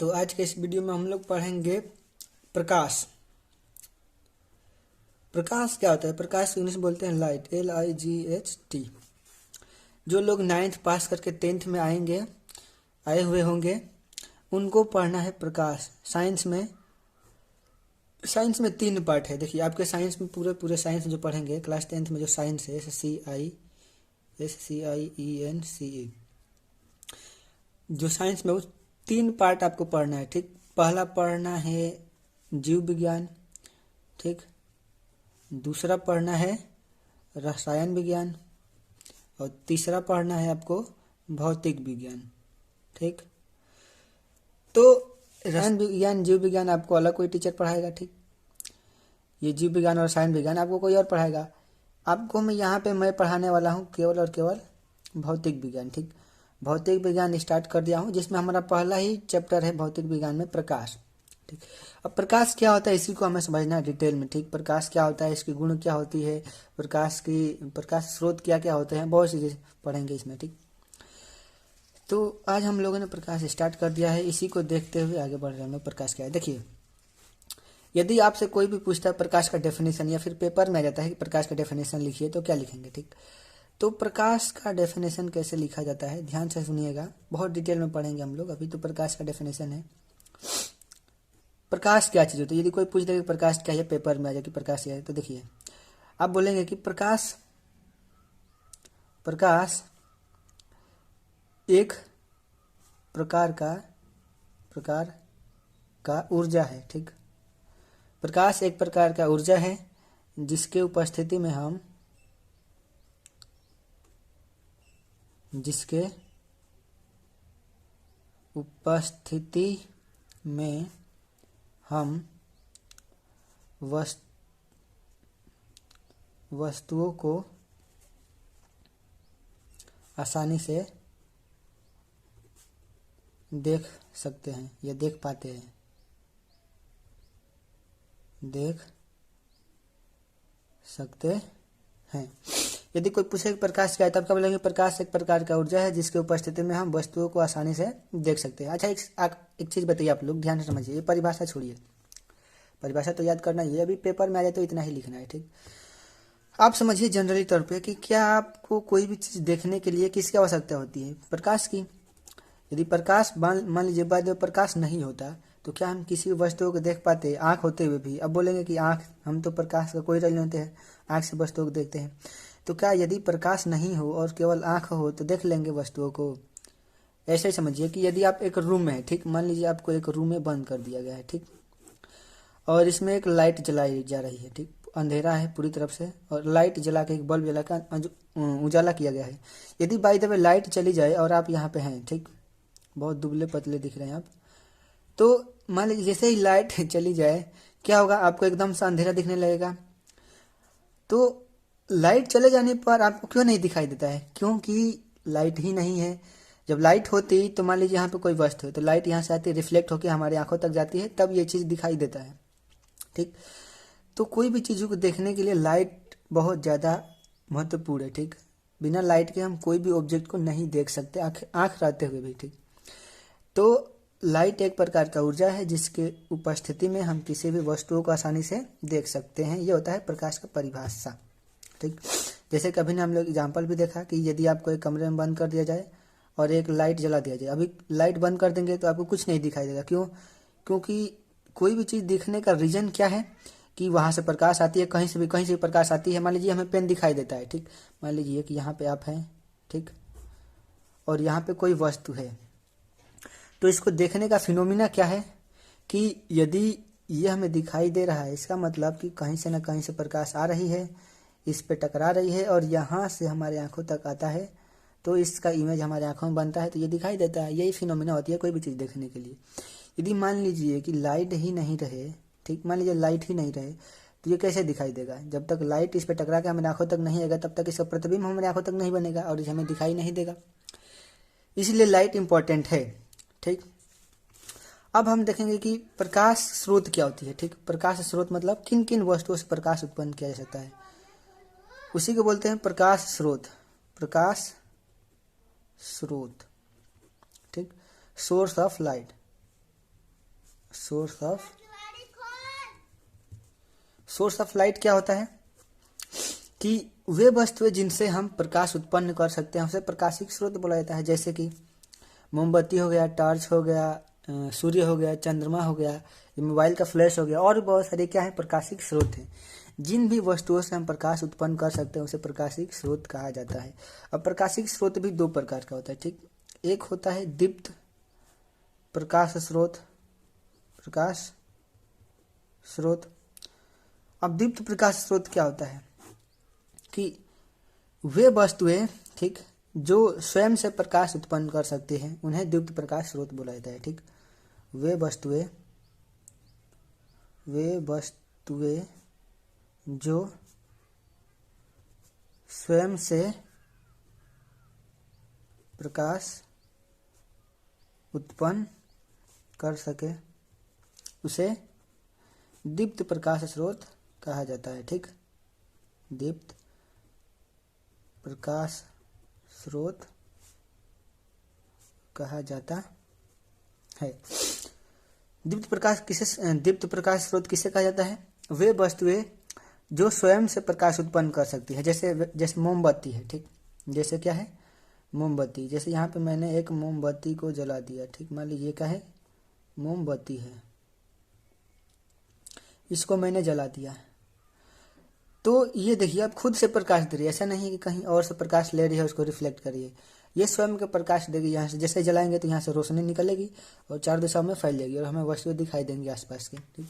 तो आज के इस वीडियो में हम लोग पढ़ेंगे प्रकाश। प्रकाश क्या होता है? प्रकाश इंग्लिश में बोलते हैं लाइट, LIGHT। जो लोग 9th पास करके 10th में आए हुए होंगे उनको पढ़ना है प्रकाश। साइंस में 3 पार्ट है। देखिए आपके साइंस में पूरे साइंस जो पढ़ेंगे क्लास 10th में, जो साइंस है SCIENCE, जो साइंस में वो 3 पार्ट आपको पढ़ना है। ठीक, पहला पढ़ना है जीव विज्ञान, ठीक, दूसरा पढ़ना है रसायन विज्ञान और तीसरा पढ़ना है आपको भौतिक विज्ञान। ठीक, तो रसायन विज्ञान जीव विज्ञान आपको अलग कोई टीचर पढ़ाएगा। ठीक, ये जीव विज्ञान और रसायन विज्ञान आपको कोई और पढ़ाएगा। आपको मैं पढ़ाने वाला हूँ केवल और केवल भौतिक विज्ञान। ठीक, भौतिक विज्ञान स्टार्ट कर दिया हूँ, जिसमें हमारा पहला ही चैप्टर है भौतिक विज्ञान में प्रकाश। ठीक, अब प्रकाश क्या होता है इसी को हमें समझना है डिटेल में। ठीक, प्रकाश क्या होता है, इसकी गुण क्या होती है, प्रकाश स्रोत क्या क्या होते हैं, बहुत चीजें पढ़ेंगे इसमें। ठीक, तो आज हम लोगों ने प्रकाश स्टार्ट कर दिया है, इसी को देखते हुए आगे बढ़ रहे हैं हम लोग। प्रकाश क्या है, देखिए यदि आपसे कोई भी पूछता है प्रकाश का डेफिनेशन, या फिर पेपर में आ जाता है कि प्रकाश का डेफिनेशन लिखिए, तो क्या लिखेंगे? ठीक, तो प्रकाश का डेफिनेशन कैसे लिखा जाता है ध्यान से सुनिएगा, बहुत डिटेल में पढ़ेंगे हम लोग। अभी तो प्रकाश का डेफिनेशन है। प्रकाश क्या चीज होती है? यदि कोई पूछ दे कि प्रकाश क्या है, पेपर में आ जाए कि प्रकाश क्या है, तो देखिए आप बोलेंगे कि प्रकाश एक प्रकार का ऊर्जा है। ठीक, प्रकाश एक प्रकार का ऊर्जा है जिसके उपस्थिति में हम वस्तुओं को आसानी से देख सकते हैं या देख पाते हैं। यदि कोई पूछे कि प्रकाश क्या है, तब क्या बोलेंगे? प्रकाश एक प्रकार का ऊर्जा है जिसके उपस्थिति में हम वस्तुओं को आसानी से देख सकते हैं। अच्छा, एक चीज बताइए, आप लोग ध्यान से समझिए, ये परिभाषा छोड़िए, परिभाषा तो याद करना ही है, अभी पेपर में आ जाए तो इतना ही लिखना है। ठीक, आप समझिए जनरली तौर पे कि क्या आपको कोई भी चीज देखने के लिए किसकी आवश्यकता होती है? प्रकाश की। यदि प्रकाश मान लीजिए बाद में प्रकाश नहीं होता तो क्या हम किसी वस्तु को देख पाते, आंख होते हुए भी? अब बोलेंगे कि आंख, हम तो प्रकाश का कोई नहीं होते हैं, आंख से वस्तुओं को देखते हैं। तो क्या यदि प्रकाश नहीं हो और केवल आंख हो तो देख लेंगे वस्तुओं को? ऐसे ही समझिए कि यदि आप एक रूम में है, ठीक, मान लीजिए आपको एक रूम में बंद कर दिया गया है, ठीक, और इसमें एक लाइट जलाई जा रही है। ठीक, अंधेरा है पूरी तरफ से और लाइट जला के, एक बल्ब जला कर उजाला किया गया है। यदि बाई द वे लाइट चली जाए और आप यहाँ पे हैं, ठीक, बहुत दुबले पतले दिख रहे हैं आप, तो मान लीजिए जैसे ही लाइट चली जाए क्या होगा? आपको एकदम से अंधेरा दिखने लगेगा। तो लाइट चले जाने पर आपको क्यों नहीं दिखाई देता है? क्योंकि लाइट ही नहीं है। जब लाइट होती तो मान लीजिए यहाँ पे कोई वस्तु है, तो लाइट यहाँ से आती है, रिफ्लेक्ट होकर हमारी आंखों तक जाती है, तब ये चीज दिखाई देता है। ठीक, तो कोई भी चीजों को देखने के लिए लाइट बहुत ज्यादा महत्वपूर्ण है। ठीक, बिना लाइट के हम कोई भी ऑब्जेक्ट को नहीं देख सकते, आंख रहते हुए भी। ठीक, तो लाइट एक प्रकार का ऊर्जा है जिसके उपस्थिति में हम किसी भी वस्तुओं को आसानी से देख सकते हैं। ये होता है प्रकाश का परिभाषा। ठीक, जैसे कभी ने हम लोग एग्जाम्पल भी देखा कि यदि आपको एक कमरे में बंद कर दिया जाए और एक लाइट जला दिया जाए, अभी लाइट बंद कर देंगे तो आपको कुछ नहीं दिखाई देगा। क्यों? क्योंकि कोई भी चीज दिखने का रीजन क्या है कि वहां से प्रकाश आती है, कहीं से भी प्रकाश आती है। मान लीजिए हमें पेन दिखाई देता है, ठीक, मान लीजिए कि यहाँ पे आप हैं, ठीक, और यहाँ पे कोई वस्तु है, तो इसको देखने का फिनोमिना क्या है कि यदि ये हमें दिखाई दे रहा है, इसका मतलब कि कहीं से ना कहीं से प्रकाश आ रही है, इस पे टकरा रही है और यहाँ से हमारे आंखों तक आता है, तो इसका इमेज हमारे आंखों में बनता है, तो ये दिखाई देता है। यही फिनोमिना होती है कोई भी चीज़ देखने के लिए। यदि मान लीजिए कि लाइट ही नहीं रहे, ठीक, मान लीजिए लाइट ही नहीं रहे, तो ये कैसे दिखाई देगा? जब तक लाइट इस पे टकरा के हमारे आंखों तक नहीं आएगा तब तक इसका प्रतिबिंब हमारे आंखों तक नहीं बनेगा और इसे हमें दिखाई नहीं देगा। इसलिए लाइट इंपॉर्टेंट है। ठीक, अब हम देखेंगे कि प्रकाश स्रोत क्या होती है। ठीक, प्रकाश स्रोत मतलब किन किन वस्तुओं से प्रकाश उत्पन्न किया जा सकता है, उसी को बोलते हैं प्रकाश स्रोत। प्रकाश स्रोत, ठीक, source of light. Source of light क्या होता है कि वे वस्तुएं जिनसे हम प्रकाश उत्पन्न कर सकते हैं उसे प्रकाशिक स्रोत बोला जाता है। जैसे कि मोमबत्ती हो गया, टॉर्च हो गया, सूर्य हो गया, चंद्रमा हो गया, मोबाइल का फ्लैश हो गया, और भी बहुत सारे क्या है प्रकाशिक स्रोत हैं। जिन भी वस्तुओं से हम प्रकाश उत्पन्न कर सकते हैं उसे प्रकाशिक स्रोत कहा जाता है। अब प्रकाशिक स्रोत भी दो प्रकार का होता है, ठीक। एक होता है दीप्त प्रकाश स्रोत, अब दीप्त प्रकाश स्रोत क्या होता है कि वे वस्तुएं, ठीक, जो स्वयं से प्रकाश उत्पन्न कर सकते हैं उन्हें दीप्त प्रकाश स्रोत बोला जाता है, ठीक। वे वस्तुएं जो स्वयं से प्रकाश उत्पन्न कर सके उसे दीप्त प्रकाश स्रोत कहा जाता है, ठीक। दीप्त प्रकाश स्रोत कहा जाता है। दीप्त प्रकाश स्रोत किसे कहा जाता है? वे वस्तुएं जो स्वयं से प्रकाश उत्पन्न कर सकती है। जैसे मोमबत्ती है, ठीक। जैसे क्या है? मोमबत्ती। जैसे यहाँ पे मैंने एक मोमबत्ती को जला दिया, ठीक। मान लीजिए क्या है? मोमबत्ती है, इसको मैंने जला दिया, तो ये देखिए अब खुद से प्रकाश दे रही है। ऐसा नहीं कि कहीं और से प्रकाश ले रही है उसको रिफ्लेक्ट करिए, ये स्वयं के प्रकाश देगी। यहाँ से जैसे जलाएंगे तो यहाँ से रोशनी निकलेगी और चार दिशाओं में फैल जाएगी और हमें वस्तुएं दिखाई देंगी आसपास की, ठीक।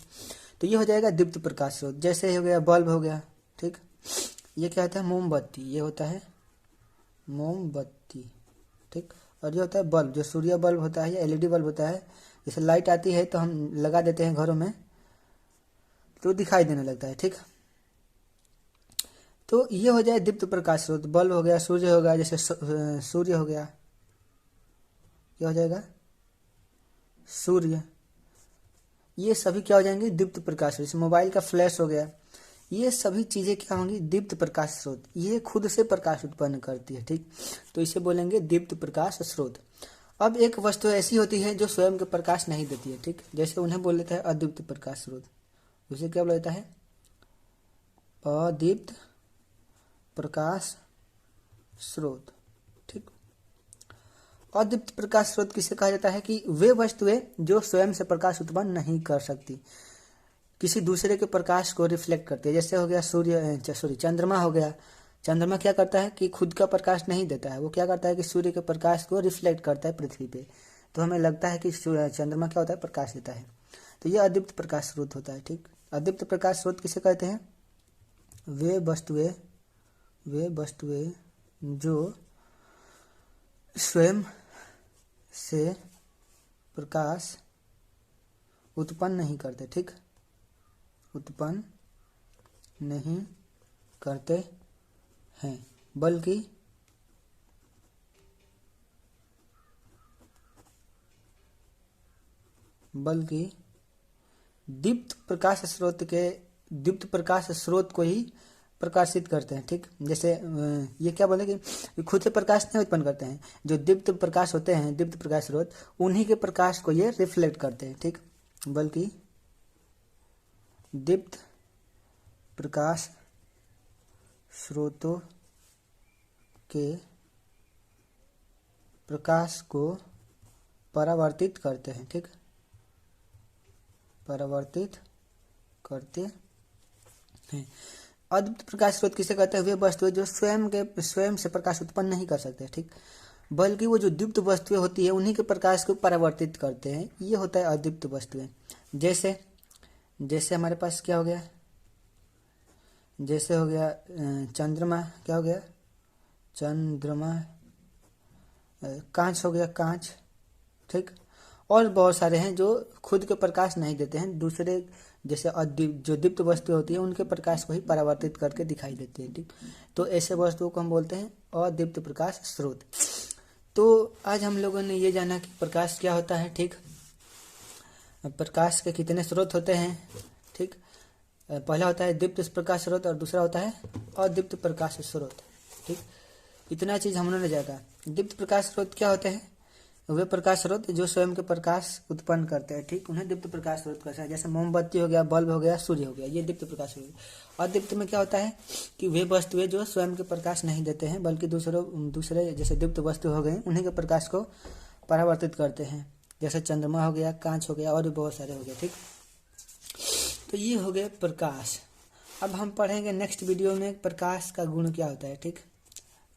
तो ये हो जाएगा दीप्त प्रकाश स्रोत। जैसे हो गया बल्ब हो गया, ठीक। ये क्या होता है? मोमबत्ती। ये होता है मोमबत्ती, ठीक। और ये होता है बल्ब, जो सूर्य बल्ब होता है या एलईडी बल्ब होता है। जैसे लाइट आती है तो हम लगा देते हैं घरों में तो दिखाई देने लगता है, ठीक। तो ये हो जाए दीप्त प्रकाश स्रोत। बल्ब हो गया, सूर्य हो गया, जैसे सूर्य हो गया, क्या हो जाएगा? सूर्य। ये सभी क्या हो जाएंगे? दीप्त प्रकाश स्रोत। जैसे मोबाइल का फ्लैश हो गया, ये सभी चीजें क्या होंगी? दीप्त प्रकाश स्रोत। ये खुद से प्रकाश उत्पन्न करती है, ठीक। तो इसे बोलेंगे दीप्त प्रकाश स्रोत। अब एक वस्तु ऐसी होती है जो स्वयं के प्रकाश नहीं देती है, ठीक। जैसे उन्हें बोल देता है अदीप्त प्रकाश स्रोत। उसे क्या बोला जाता है? अदीप्त प्रकाश स्रोत, ठीक। अदीप्त प्रकाश स्रोत किसे कहा जाता है? कि वे वस्तुएं जो स्वयं से प्रकाश उत्पन्न नहीं कर सकती, किसी दूसरे के प्रकाश को रिफ्लेक्ट करती है। जैसे हो गया चंद्रमा हो गया। चंद्रमा क्या करता है कि खुद का प्रकाश नहीं देता है, वो क्या करता है कि सूर्य के प्रकाश को रिफ्लेक्ट करता है पृथ्वी पे, तो हमें लगता है कि चंद्रमा क्या होता है? प्रकाश देता है। तो यह अदीप्त प्रकाश स्रोत होता है, ठीक। अदीप्त प्रकाश स्रोत किसे कहते हैं? वे वस्तुएं जो स्वयं से प्रकाश उत्पन्न नहीं करते, ठीक। उत्पन्न नहीं करते हैं बल्कि दीप्त प्रकाश स्रोत को ही प्रकाशित करते हैं, ठीक। जैसे ये क्या बोले कि खुद से प्रकाश नहीं उत्पन्न करते हैं, जो दीप्त प्रकाश होते हैं, दीप्त प्रकाश स्रोत, उन्हीं के प्रकाश को ये रिफ्लेक्ट करते हैं, ठीक। बल्कि दीप्त प्रकाश स्रोतों के प्रकाश को परावर्तित करते हैं, ठीक। परावर्तित करते हैं। अदीप्त प्रकाश स्रोत किसे कहते हैं? वे वस्तुएं जो स्वयं से प्रकाश उत्पन्न नहीं कर सकते, ठीक। बल्कि वो जो दीप्त वस्तुएं होती है उन्हीं के प्रकाश को परावर्तित करते हैं, ये होता है अदीप्त वस्तुएं। जैसे हमारे पास क्या हो गया? जैसे हो गया चंद्रमा, क्या हो गया? चंद्रमा। कांच हो गया, कांच, ठीक। और बहुत सारे हैं जो खुद के प्रकाश नहीं देते हैं, दूसरे जैसे जो दीप्त वस्तु होती है उनके प्रकाश को ही परावर्तित करके दिखाई देती है, ठीक। तो ऐसे वस्तुओं को हम बोलते हैं अदीप्त प्रकाश स्रोत। तो आज हम लोगों ने ये जाना कि प्रकाश क्या होता है, ठीक। प्रकाश के कितने स्रोत होते हैं, ठीक। पहला होता है दीप्त प्रकाश स्रोत और दूसरा होता है अदीप्त प्रकाश स्रोत, ठीक। इतना चीज हम लोगों ने जाना। दीप्त प्रकाश स्रोत क्या होते हैं? वे प्रकाश स्रोत जो स्वयं के प्रकाश उत्पन्न करते हैं, ठीक, उन्हें दीप्त प्रकाश स्रोत कहते हैं। जैसे मोमबत्ती हो गया, बल्ब हो गया, सूर्य हो गया, ये दीप्त प्रकाश हो गया। अदीप्त में क्या होता है कि वे वस्तुएं जो स्वयं के प्रकाश नहीं देते हैं बल्कि दूसरे जैसे दीप्त वस्तु हो गई उन्हीं के प्रकाश को परावर्तित करते हैं, जैसे चंद्रमा हो गया, कांच हो गया और भी बहुत सारे हो गए, ठीक। तो ये हो गए प्रकाश। अब हम पढ़ेंगे नेक्स्ट वीडियो में प्रकाश का गुण क्या होता है, ठीक,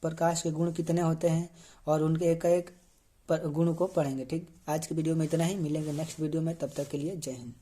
प्रकाश के गुण कितने होते हैं और उनके एक एक गुण को पढ़ेंगे, ठीक। आज के वीडियो में इतना ही, मिलेंगे नेक्स्ट वीडियो में, तब तक के लिए जय हिंद।